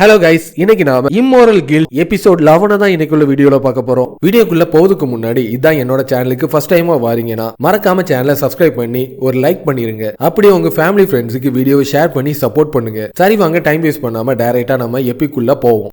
Hello guys, இன்னைக்கு நாம immoral guilt episode 11 தான் இன்னைக்குள்ள வீடியோல பார்க்க போறோம். வீடியோக்குள்ள போறதுக்கு முன்னாடி இதான் என்னோட சேனலுக்கு ஃபர்ஸ்ட் டைமா வாரீங்கன்னா மறக்காம சேனலை சப்ஸ்கிரைப் பண்ணி ஒரு லைக் பண்ணிருங்க. அப்படியே உங்க ஃபேமிலி ஃப்ரெண்ட்ஸுக்கு வீடியோவை ஷேர் பண்ணி சப்போர்ட் பண்ணுங்க. சரி வாங்க, டைம் வேஸ்ட் பண்ணாம டைரக்டா நம்ம எபிக்குள்ள போவோம்.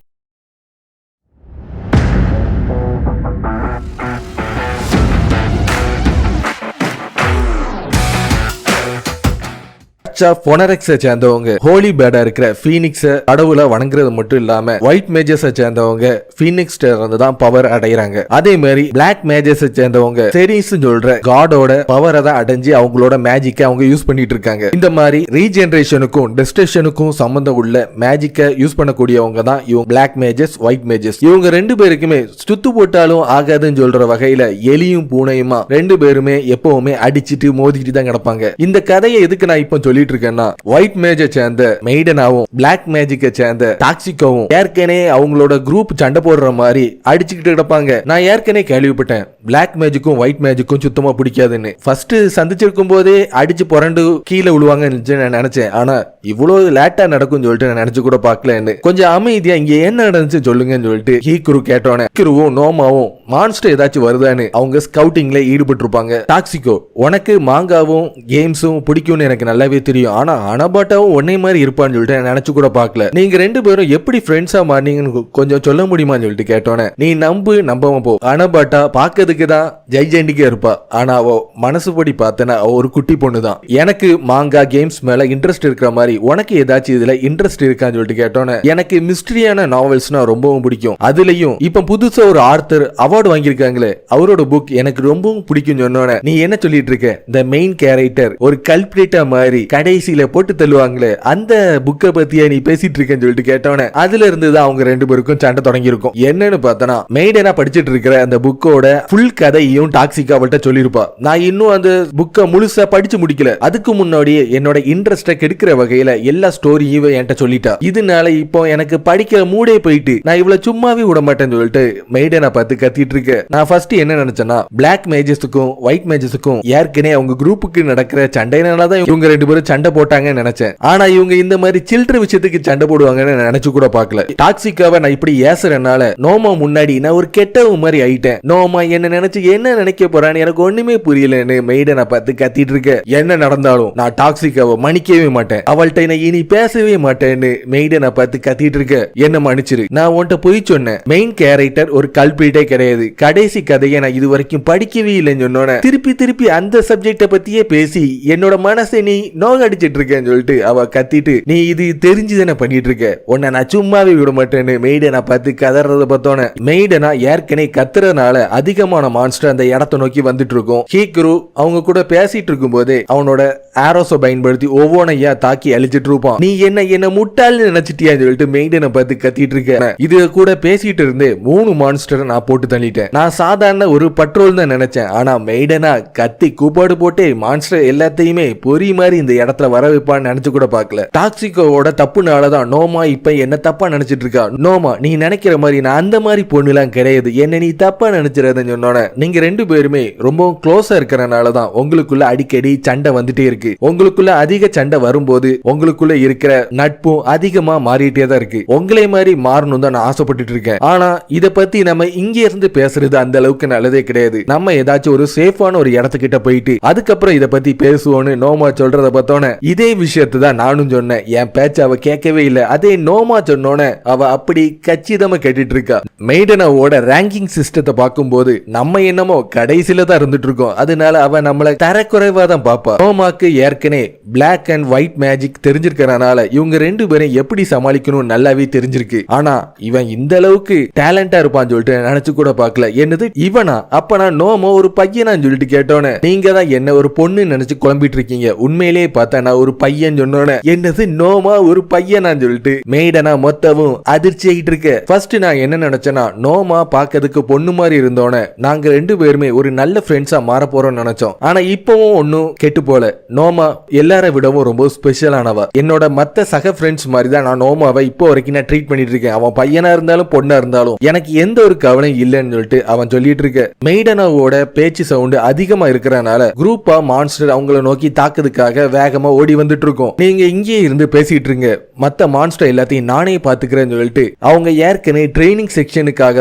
சேர்ந்தவங்க ஹோலி பேடா இருக்கிற பீனிக்ஸ் கடவுள வணங்குறது மட்டும் இல்லாம ஒயிட் மேஜர்ஸை சேர்ந்தவங்க பீனிக்ஸ் தான் பவர் அடைகிறாங்க. அதே மாதிரி பிளாக் மேஜர்ஸை சேர்ந்தவங்க செரிஸ் சொல்ற காடோட பவரை தான் அடைஞ்சு அவங்களோட மேஜிக்கை அவங்க யூஸ் பண்ணிட்டு இருக்காங்க. இந்த மாதிரி ரீஜெனரேஷனுக்கும் டெஸ்ட்ரக்ஷனுக்கும் சம்பந்தம் உள்ள மேஜிக்கை யூஸ் பண்ணக்கூடியவங்க தான் இவங்க பிளாக் மேஜர்ஸ், ஒயிட் மேஜர்ஸ். இவங்க ரெண்டு பேருக்குமே சுத்து போட்டாலும் ஆகாதுன்னு சொல்ற வகையில எலியும் பூனையுமா ரெண்டு பேருமே எப்பவுமே அடிச்சிட்டு மோதிக்கிட்டு தான் கிடப்பாங்க. இந்த கதையை எதுக்கு நான் இப்ப சொல்லி ஒயிட் மேஜை சேர்ந்த மெய்டனாவும் பிளாக் மேஜிக்கை சேர்ந்த டாக்ஸிக்கவும் ஏற்கனவே அவங்களோட குரூப் சண்டை போடுற மாதிரி அடிச்சுக்கிட்டு கிடப்பாங்க. நான் ஏற்கனவே கேள்விப்பட்டேன் பிளாக் மேஜிக்கும் ஒயிட் மேஜிக்கும் சுத்தமா பிடிக்காதுன்னு. ஃபர்ஸ்ட் சந்திச்சிருக்கும் போதே அடிச்சு புரண்டு கீழே விழுவாங்கன்னு நான் நினைச்சேன். ஆனா இவ்வளவு லேட்டா நடக்கும் சொல்லிட்டு நான் நினைச்சு கூட பாக்கலன்னு. கொஞ்சம் அமைதியா இங்க என்ன நடந்துச்சு சொல்லுங்கன்னு சொல்லிட்டு ஹீக்ரு கேட்டோன்னே ஹீக்ருவும் நோமாவும் மான்ஸ்டர் ஏதாச்சும் வருதான்னு அவங்க ஸ்கவுட்டிங்ல ஈடுபட்டு இருப்பாங்க. டாக்ஸிகோ, உனக்கு மாங்காவும் கேம்ஸும் பிடிக்கும்னு எனக்கு நல்லாவே தெரியும். ஆனா அனபாட்டாவும் ஒன்னே மாதிரி இருப்பான்னு சொல்லிட்டு நினைச்சு கூட பாக்கல. நீங்க ரெண்டு பேரும் எப்படி ஃப்ரெண்ட்ஸா மாறீங்கன்னு கொஞ்சம் சொல்ல முடியுமான்னு சொல்லிட்டு கேட்டோன்னே நீ நம்பாம போ. அனபாட்டா பாக்கிறதுக்கு தான் ஜெய்ஜெண்டிக்கா இருப்பா. ஆனா அவ மனசுபடி பார்த்தனா அவ ஒரு குட்டி பொண்ணு தான். எனக்கு மாங்கா கேம்ஸ் மேல இன்ட்ரெஸ்ட் இருக்கிற மாதிரி உனக்கு ஏதாச்சும் இதுல இன்ட்ரெஸ்ட் இருக்கான்னு சொல்லிட்டு கேட்டோன்னே எனக்கு மிஸ்டரியான நாவல்ஸ்னா ரொம்பவும் பிடிக்கும். அதுலயும் இப்ப புதுசா ஒரு ஆர்த்தர் அவார்டு வாங்கியிருக்காங்களே அவரோட புக் எனக்கு ரொம்பவும் பிடிக்கும் சொன்னோன்னே நீ என்ன சொல்லிட்டு இருக்க, இந்த மெயின் கேரக்டர் ஒரு கல்பிரேட்டா மாதிரி கடைசியில போட்டு தள்ளுவாங்களே அந்த புக்கை பத்தியா நீ பேசிட்டு இருக்கேன்னு சொல்லிட்டு கேட்டவன அதுல இருந்துதான் அவங்க ரெண்டு பேருக்கும் சண்டை தொடங்கி இருக்கும். என்னன்னு பார்த்தனா மெய்டனா படிச்சிட்டு இருக்கிற அந்த புக்கோட ஃபுல் கதையும் டாக்ஸிகா அவள்கிட்ட சொல்லிருப்பா. நான் இன்னும் அந்த புக்கை முழுசா படிச்சு முடிக்கல. அதுக்கு முன்னாடியே என்னோட இன்ட்ரெஸ்ட கெடுக்கிற வகையில எல்லா ஸ்டோரியும் என்கிட்ட சொல்லிட்டா. இதனால இப்போ எனக்கு படிக்கிற மூடே போயிட்டு நான் இவ்வளவு சும்மாவே விட மாட்டேன்னு சொல்லிட்டு மெய்டனா பார்த்து கத்திட்டு இருக்க. நான் ஃபர்ஸ்ட் என்ன நினைச்சேன்னா பிளாக் மேஜர்ஸுக்கும் ஒயிட் மேஜர்ஸுக்கும் ஏற்கனவே அவங்க குரூப்புக்கு நடக்கிற சண்டைனாலதான் இவங்க ரெண்டு பேரும் சண்டை போட்டாங்கன்னு நினைச்சேன். ஆனா இவங்க இந்த மாதிரி சில்ட்ர விஷயத்துக்கு சண்டை போடுவாங்கன்னு நினைச்சு கூட பார்க்கல. டாக்ஸிக்காவை நான் இப்படி ஏசுறனால நோமா முன்னாடி நான் ஒரு கெட்டவ மாதிரி ஆயிட்டேன். நோமா என்ன நினைச்சு என்ன நினைக்க போறான்னு எனக்கு ஒண்ணுமே புரியலன்னு மெய்டனை பார்த்து கத்திட்டு இருக்க. என்ன நடந்தாலும் நான் டாக்ஸிக்காவை மன்னிக்கவே மாட்டேன், அவள்கிட்ட நான் இனி பேசவே மாட்டேன்னு மெய்டனை பார்த்து கத்திட்டு இருக்க. என்ன மன்னிச்சிரு, நான் உன்கிட்ட போய் சொன்னேன். மெயின் கேரக்டர் ஒரு கல்பிரிட்டே கிடையாது. கடைசி கதையை நான் இது வரைக்கும் படிக்கவே இல்லைன்னு சொன்னோன்னே திருப்பி அந்த சப்ஜெக்ட பத்தியே பேசி என்னோட மனசை நீ நோக அடிச்சிட்டு இருக்கேன்னு சொல்லிட்டு அவ கத்திட்டு நீ இது தெரிஞ்சுதானே பண்ணிட்டு இருக்க, உன்னை நான் சும்மாவே விட மாட்டேன்னு மெய்டனா பார்த்து கதறத பார்த்தோன்னே மெய்டனா ஏற்கனவே கத்துறதுனால அதிகமான மான்ஸ்டர் அந்த இடத்தை நோக்கி வந்துட்டு இருக்கும். ஹீக்ரு அவங்க கூட பேசிட்டு இருக்கும் போதே அவனோட ஆரோஸை பயன்படுத்தி ஒவ்வொன்னையா தாக்கி அழிச்சிட்டு இருப்பான். நீ என்ன முட்டாள்னு நினைச்சிட்டியான்னு சொல்லிட்டு மெய்டனை பார்த்து கத்திட்டு இருக்க. இது கூட பேசிட்டு இருந்து 3 மான்ஸ்டர் நான் போட்டு தள்ளிட்டேன். நான் சாதாரண ஒரு பட்ரோல் தான் நினைச்சேன். ஆனா மெய்டனா கத்தி கூப்பாடு போட்டு மான்ஸ்டர் எல்லாத்தையுமே பொறி மாதிரி இந்த இடத்துல வர வைப்பான்னு நினைச்சு கூட பார்க்கல. டாக்ஸிகோவோட தப்புனாலதான் நோமா இப்ப என்ன தப்பா நினைச்சிட்டு இருக்கா. நோமா, நீ நினைக்கிற மாதிரி நான் அந்த மாதிரி பொண்ணுலாம் கிடையாது, என்ன நீ தப்பா நினைச்சிருந்தன்னு சொன்னோன்னே நீங்க ரெண்டு பேருமே ரொம்ப க்ளோஸா இருக்கிறனாலதான் உங்களுக்குள்ள அடிக்கடி சண்டை வந்துட்டே இருக்கு. உங்களுக்குள்ள அதிக சண்டை வரும்போது உங்களுக்குள்ள இருக்கிற நட்பும் அதிகமா மாறிட்டே தான் இருக்கு. உங்களே மாதிரி மாறணும் தான் நான் ஆசைப்பட்டு இருக்கேன். ஆனா இத பத்தி நம்ம இங்க இருந்து பேசுறது அந்த அளவுக்கு நல்லதே கிடையாது. நம்ம ஏதாச்சும் ஒரு சேஃபான ஒரு இடத்துக்கிட்ட போயிட்டு அதுக்கப்புறம் இத பத்தி பேசுவோன்னு நோமா சொல்றத பார்த்தோன்னே இதே விஷயத்தை தான் நானும் சொன்னேன். என் பேச்ச அவ கேட்கவே இல்லை. அதே நோமா சொன்னோன்னே அவ அப்படி கச்சிதமா கேட்டுட்டு இருக்கா. மெய்டனாவோட ரேங்கிங் சிஸ்டத்தை பார்க்கும்போது நம்ம என்னமோ கடைசியில தான் இருந்துட்டு இருக்கோம். அதனால அவ நம்மள தரக்குறைவா தான் பாப்பா. நோமாக்கு ஏற்கனவே பிளாக் அண்ட் ஒயிட் மேஜிக் தெரிஞ்சிருக்கிறனால இவங்க ரெண்டு பேரும் எப்படி சமாளிக்கணும் நல்லாவே தெரிஞ்சிருக்கு. ஆனா இவன் இந்த அளவுக்கு டேலண்டா இருப்பான்னு சொல்லிட்டு நினைச்சு கூட பார்க்கல. என்னது இவனா? அப்ப நான் நோமா ஒரு பையனான்னு சொல்லிட்டு கேட்டோன்னே நீங்க தான் என்ன ஒரு பொண்ணு நினைச்சு குழம்பிட்டு இருக்கீங்க. உண்மையிலேயே பார்த்தா நான் ஒரு பையன் சொன்னோன்னே என்னது நோமா ஒரு பையனான்னு சொல்லிட்டு மெய்டனா மொத்தமும் அதிர்ச்சி ஆகிட்டு இருக்க. ஃபர்ஸ்ட் நான் என்ன நினைச்சேன்னா நோமா பார்க்கிறதுக்கு பொண்ணு மாதிரி இருந்தோன்னே நாங்க ரெண்டு பேருமே ஒரு நல்ல ஃப்ரெண்ட்ஸா மாற போறோம்னு நினைச்சோம். ஆனா இப்பவும் ஒன்னும் கெட்டு போல. நோமா எல்லார விடவும் ரொம்ப ஸ்பெஷலானவ. என்னோட மத்த சக ஃப்ரெண்ட்ஸ் மாதிரி தான் நான் நோமாவை இப்போ வரைக்கும் நான் ட்ரீட் பண்ணிட்டு இருக்கேன். அவன் பையனா இருந்தாலும் பொண்ணா இருந்தாலும் எனக்கு எந்த ஒரு கவலையும் இல்லைன்னு சொல்லிட்டு அவன் சொல்லிட்டு இருக்க. மெய்டனாவோட பேச்சு சவுண்ட் அதிகமா இருக்கிறனால குரூப்பா மான்ஸ்டர் அவங்கள நோக்கி தாக்குறதுக்காக வேக வேகமா ஓடி வந்துட்டு இருக்கும். நீங்க இங்கே இருந்து பேசிட்டு இருங்க, மத்த மான்ஸ்டர் எல்லாத்தையும் நானே பாத்துக்கிறேன்னு சொல்லிட்டு அவங்க ஏற்கனவே ட்ரைனிங் செக்ஷனுக்காக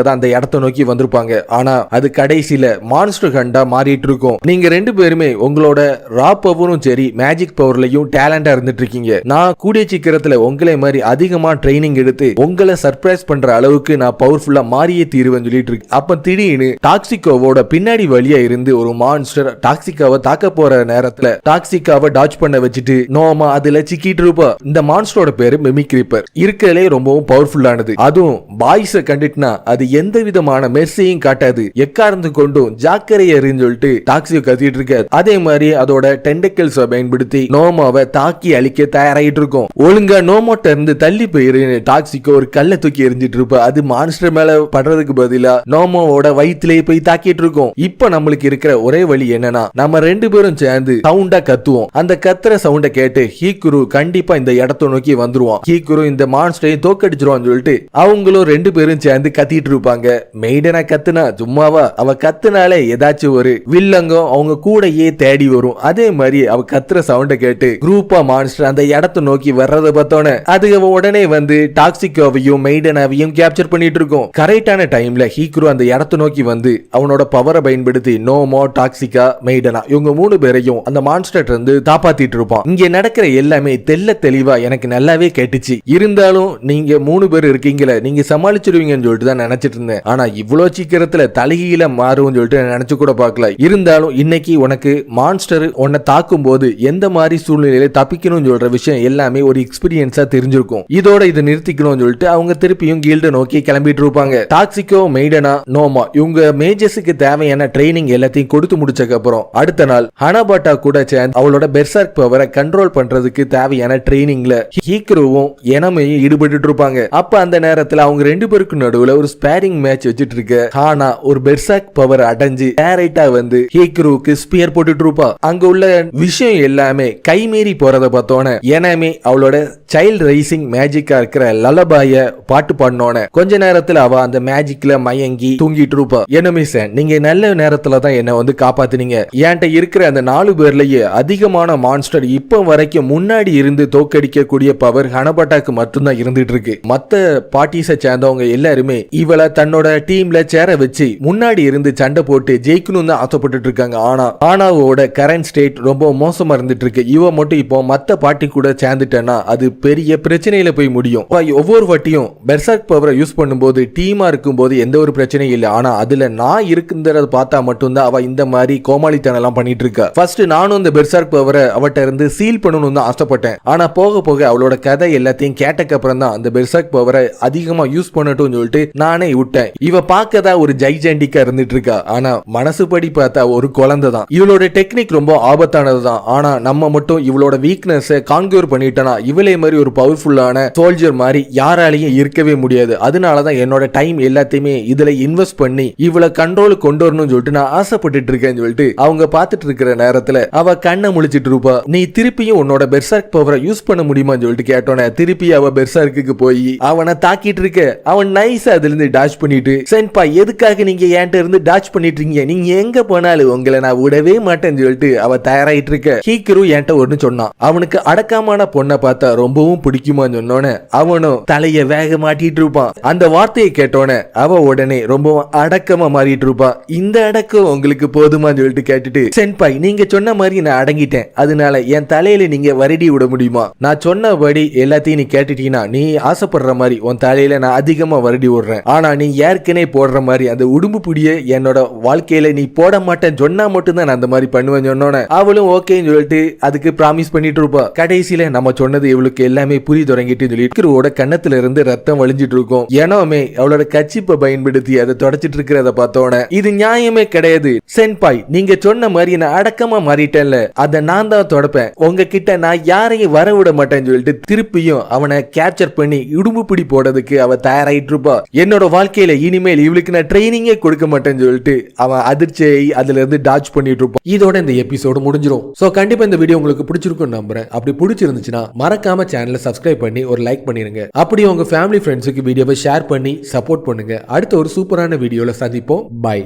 தான் அந்த இடத்தை நோக்கி வந்திருப்பாங்க. ஆனா அது கடைசியில மான்ஸ்டர் ஹண்டா மாறிட்டு இருக்கும். நீங்க 2 பேருமே உங்களோட ரா பவரும் சரி மேஜிக் பவர்லயும் டேலண்டா இருந்துட்டு இருக்கீங்க. நான் கூடிய சீக்கிரத்துல உங்களை மாதிரி அதிகமா ட்ரைனிங் எடுத்து உங்களை சர்ப்ரைஸ் பண்ற அளவுக்கு நான் பவர்ஃபுல்லா மாறியே தீருவேன்னு சொல்லிட்டு இருக்கு. அப்ப திடீர்னு டாக்ஸிகோவோட பின்னாடி வழியா இருந்து ஒரு மான்ஸ்டர் டாக்ஸிகாவை தாக்க போற நேரத்துல டாக்ஸிகாவை டாச் பண்ண வச்சுட்டு நோமா அதுல சிக்கிட்டு இருப்பா. இந்த மான்ஸ்டரோட பேரு மிமிக் ரீப்பர். இருக்கலே ரொம்பவும் பவர்ஃபுல்லானது. அதுவும் பாய்ஸ கண்டுட்டுனா அது எந்த விதமான மெர்சியும் காட்டாது. எக்காரந்து கொண்டும் ஜாக்கரை எறின்னு சொல்லிட்டு டாக்ஸியோ கத்திட்டு இருக்காது. அதே மாதிரி அதோட டெண்டக்கிள்ஸ் பயன்படுத்தி நோமாவை தாக்கி அழிக்க தயாராகிட்டு இருக்கும். ஒழுங்கா நோமோட்ட இருந்து தள்ளி போயிரு டாக்ஸிக்கோ ஒரு கல்லை தூக்கி எரிஞ்சிட்டு இருப்பா. அது மான்ஸ்டர் மேல படுறதுக்கு பதிலா நோமோவோட வயிற்றுலயே போய் தாக்கிட்டு இருக்கும். இப்ப நம்மளுக்கு இருக்கிற ஒரே வழி என்னன்னா நம்ம 2 பேரும் சேர்ந்து சவுண்டா கத்துவோம். அந்த கத்துற சவுண்ட கேட்டு ஹீக்குரு கண்டிப்பா இந்த இடத்தை நோக்கி வந்துருவான். ஹீக்குரு இந்த மான்ஸ்டரையும் தோக்கடிச்சிருவான்னு சொல்லிட்டு அவங்களும் 2 பேரும் சேர்ந்து கத்திட்டு இருப்பாங்க. மெய்டனா கத்துனா சும்மாவா, அவ கத்துனாலே ஏதாச்சும் ஒரு வில்லங்கம் அவங்க கூடயே தேடி வரும். அதே மாதிரி அவ கத்துற சவுண்ட கேட்டு குரூப்பா மான்ஸ்டர் அந்த இடத்தை நோக்கி வர்றத பார்த்தோன்னே அது உடனே வந்து டாக்ஸிகோவையும் மெய்டனாவையும் கேப்சர் பண்ணிட்டு இருக்கும். கரெக்டான டைம்ல ஹீக்குரு அந்த இடத்தை நோக்கி வந்து அவனோட பவரை பயன்படுத்தி நோமோ டாக்ஸிகா மெய்டனா இவங்க 3 பேரையும் அந்த மான்ஸ்டர் இருந்து காப்பாத்திட்டு இருப்பான். இங்க நடக்கிற எல்லாமே தெல்ல தெளிவா எனக்கு நல்லாவே கேட்டுச்சு. இருந்தாலும் நீங்க 3 பேர் இருக்கீங்களே, நீங்க சமாளிச்சிருவீங்கன்னு சொல்லிட்டு தான் நினைச்சிட்டு இருந்தேன். ஆனா இவ்வளவு சீக்கிரத்துல தலைகீழ மாறும் சொல்லிட்டு நினைச்சு கூட பார்க்கல. இருந்தாலும் இன்னைக்கு உனக்கு மான்ஸ்டர் உன்னை தாக்கும் போது எந்த மாதிரி சூழ்நிலையில தப்பிக்கணும்னு சொல்ற விஷயம் எல்லாமே ஒரு எக்ஸ்பீரியன்ஸா தெரிஞ்சிருக்கும். இதோட இதை நிறுத்திக்கணும்னு சொல்லிட்டு அவங்க திருப்பியும் கீல்ட நோக்கி கிளம்பிட்டு இருப்பாங்க. டாக்ஸிகோ மெய்டனா நோமா இவங்க மேஜர்ஸுக்கு தேவையான ட்ரைனிங் எல்லாத்தையும் கொடுத்து முடிச்சதுக்கு அப்புறம் அடுத்த நாள் ஹனாபாட்டா கூட சேர்ந்து அவளோட பெர்சர்க் பவரை கண்ட்ரோல் பண்றதுக்கு தேவையான ட்ரைனிங்ல ஹீக்ருவும் எனமையும் ஈடுபட்டு இருப்பாங்க. அப்ப அந்த நேரத்துல அவங்க 2 பேருக்கு நடுவுல ஒரு ஸ்பேரிங் மேட்ச் வச்சிட்டு இருக்க ஹானா ஒரு பெர்சர்க் பவர் அடைஞ்சு டைரக்டா வந்து ஹீக்ருவுக்கு ஸ்பியர் போட்டுட்டு இருப்பா. அங்க உள்ள விஷயம் எல்லாமே கைமீறி போறத பார்த்தோன்னே எனமே அவளோட சைல்ட் ரைசிங் மேஜிக்கா இருக்கிற லலபாய பாட்டு பாடினோன்னு கொஞ்ச நேரத்துல அவ அந்த மேஜிக்ல மயங்கி தூங்கிட்டு இருப்பா. எனமே சார், நீங்க நல்ல நேரத்துல தான் என்ன வந்து காப்பாத்தினீங்க. என்கிட்ட இருக்கிற அந்த 4 பேர்லயே அதிகமான மான்ஸ்டர் இப்ப வரைக்கும் முன்னாடி இருந்து தோக்கடிக்க கூடிய பவர் ஹனபட்டாக்கு மட்டும்தான் இருந்துட்டு இருக்கு. மத்த பார்ட்டிஸை சேர்ந்தவங்க எல்லாருமே இவளை தன்னோட டீம்ல சேர வச்சு முன்னாடி இருந்து சண்டை போட்டு ஜெயிக்கணும் தான் ஆசைப்பட்டு இருக்காங்க. ஆனா ஆனாவோட கரண்ட் ஸ்டேட் ரொம்ப மோசமா இருந்துட்டு இருக்கு. இவ மட்டும் இப்போ மத்த பார்ட்டி கூட சேர்ந்துட்டேன்னா அது பெரிய பிரச்சனையில போய் முடியும். ஒவ்வொரு வாட்டியும் பெர்சர்க் பவரை யூஸ் பண்ணும்போது டீமா இருக்கும் போது எந்த ஒரு பிரச்சனையும் இல்லை. ஆனா அதுல நான் இருக்குன்றத பார்த்தா மட்டும்தான் அவ இந்த மாதிரி கோமாளித்தனம் எல்லாம் பண்ணிட்டு இருக்கா. ஃபர்ஸ்ட் நானும் இந்த பெர்சர்க் பவரை அவட்ட இருந்து சீல் பண்ணணும்னு தான் ஆசைப்பட்டேன். ஆனா போக போக அவளோட கதை எல்லாத்தையும் கேட்டக்கு அப்புறம் தான் அந்த பெர்சர்க் பவரை அதிகமா யூஸ் பண்ணட்டும் சொல்லிட்டு நானே விட்டேன். இவ பார்க்கதா ஒரு ஜைஜெண்டிக்கா இருந்துட்டு இருக்கா. ஆனா மனசுப்படி பார்த்தா ஒரு குழந்தை தான். இவளோட டெக்னிக் ரொம்ப ஆபத்தானது தான். ஆனா நம்ம மட்டும் இவளோட வீக்னஸ் கான்கியூர் பண்ணிட்டனா இவளே மாதிரி ஒரு பவர்ஃபுல்லான சோல்ஜர் மாதிரி யாராலையும் இருக்கவே முடியாது. அதனாலதான் என்னோட டைம் எல்லாத்தையுமே இதுல இன்வெஸ்ட் பண்ணி இவளை கண்ட்ரோல் கொண்டு வரணும்னு சொல்லிட்டு நான் ஆசைப்பட்டு இருக்கேன்னு சொல்லிட்டு அவங்க பார்த்துட்டு இருக்கிற நேரத்துல அவ கண்ணை முழிச்சிட்டு இருப்பா. நீ திருப்பியும் உன்னோட பெர்சர்க் பவரை யூஸ் பண்ண முடியுமான்னு சொல்லிட்டு கேட்டோன்னே திருப்பி அவ பெர்சர்க்கு போய் அவனை தாக்கிட்டு இருக்க. அவன் நைஸா அதுல இருந்து டாச் பண்ணிட்டு, சென்பா எதுக்காக நீங்க என்கிட்ட இருந்து டாச் பண்ணிட்டு இருக்கீங்க, நீங்க எங்க போனாலும் உங்களை நான் விடவே மாட்டேன்னு சொல்லிட்டு அவ தயாராயிட்டு இருக்க. ஹீக்ரு என்கிட்ட ஒன்னு சொன்னான், அவனுக்கு அடக்கமான பொண்ணை பார்த்தா ரொம்பவும் பிடிக்குமான்னு சொன்னோன்னே அவனும் தலைய வேக மாட்டிட்டு இருப்பான். அந்த வார்த்தையை கேட்டோன்னே அவ உடனே ரொம்பவும் அடக்கமா மாறிட்டு இருப்பா. இந்த அடக்கம் உங்களுக்கு போதுமான்னு சொல்லிட்டு கேட்டுட்டு, சென்பாய் நீங்க சொன்ன மாதிரி நான் அடங்கிட்டேன், அதனால என் தலையில நீங்க வருடி விட முடியுமா, நான் சொன்னபடி எல்லாத்தையும் நீ கேட்டுட்டீங்கன்னா நீ ஆசைப்படுற மாதிரி உன் தலையில நான் அதிகமா வருடி விடுறேன். ஆனா நீ ஏற்கனவே போடுற மாதிரி அந்த உடும்பு பிடிய என்னோட வாழ்க்கையில நீ போட மாட்டேன்னு சொன்னா மட்டும்தான் நான் அந்த மாதிரி பண்ணுவேன் சொன்னோன்னே அவளும் ஓகேன்னு சொல்லிட்டு அதுக்கு ப்ராமிஸ் பண்ணிட்டு இருப்பா. கடைசியில நம்ம சொன்னது இவளுக்கு எல்லாமே புரிய தொடங்கிட்டு சொல்லி ஹீக்ருவோட கண்ணத்துல இருந்து ரத்தம் வழிஞ்சிட்டு இருக்கும். எனமே அவளோட கச்சிப்பை பயன்படுத்தி அதை தொடச்சிட்டு இருக்கிறத பார்த்தோன்னே இது நியாயமே கிடையாது, சென்பாய் நீங்க சொன்ன மாதிரி நான் அடக்கமா மாறிட்டேன்ல, அதை நான் தான் தொடப்பேன், உங்ககிட்ட நான் யாரையும் வர விட மாட்டேன்னு சொல்லிட்டு திருப்பியும் அவனை கேப்சர் பண்ணி இடும்பு பிடி போடுறதுக்கு அவ தயாராயிட்டு இருப்பா. என்னோட வாழ்க்கையில இனிமேல் இவளுக்கு நான் ட்ரைனிங்கே கொடுக்க மாட்டேன்னு சொல்லிட்டு அவன் அதிர்ச்சியை அதுல இருந்து டாச் பண்ணிட்டு இருப்பான். இதோட இந்த எபிசோடு முடிஞ்சிரும். சோ கண்டிப்பா இந்த வீடியோ உங்களுக்கு பிடிச்சிருக்கும் நம்புறேன். அப்படி பிடிச்சிருந்துச்சுன்னா மறக்காம சேனலை சப்ஸ்கிரைப் பண்ணி ஒரு லைக் பண்ணிருங்க. அப்படி உங்க ஃபேமிலி ஃப்ரெண்ட்ஸுக்கு வீடியோவை ஷேர் பண்ணி சப்போர்ட் பண்ணுங்க. அடுத்த ஒரு சூப்பரான வீடியோல சந்திப்போம். பை.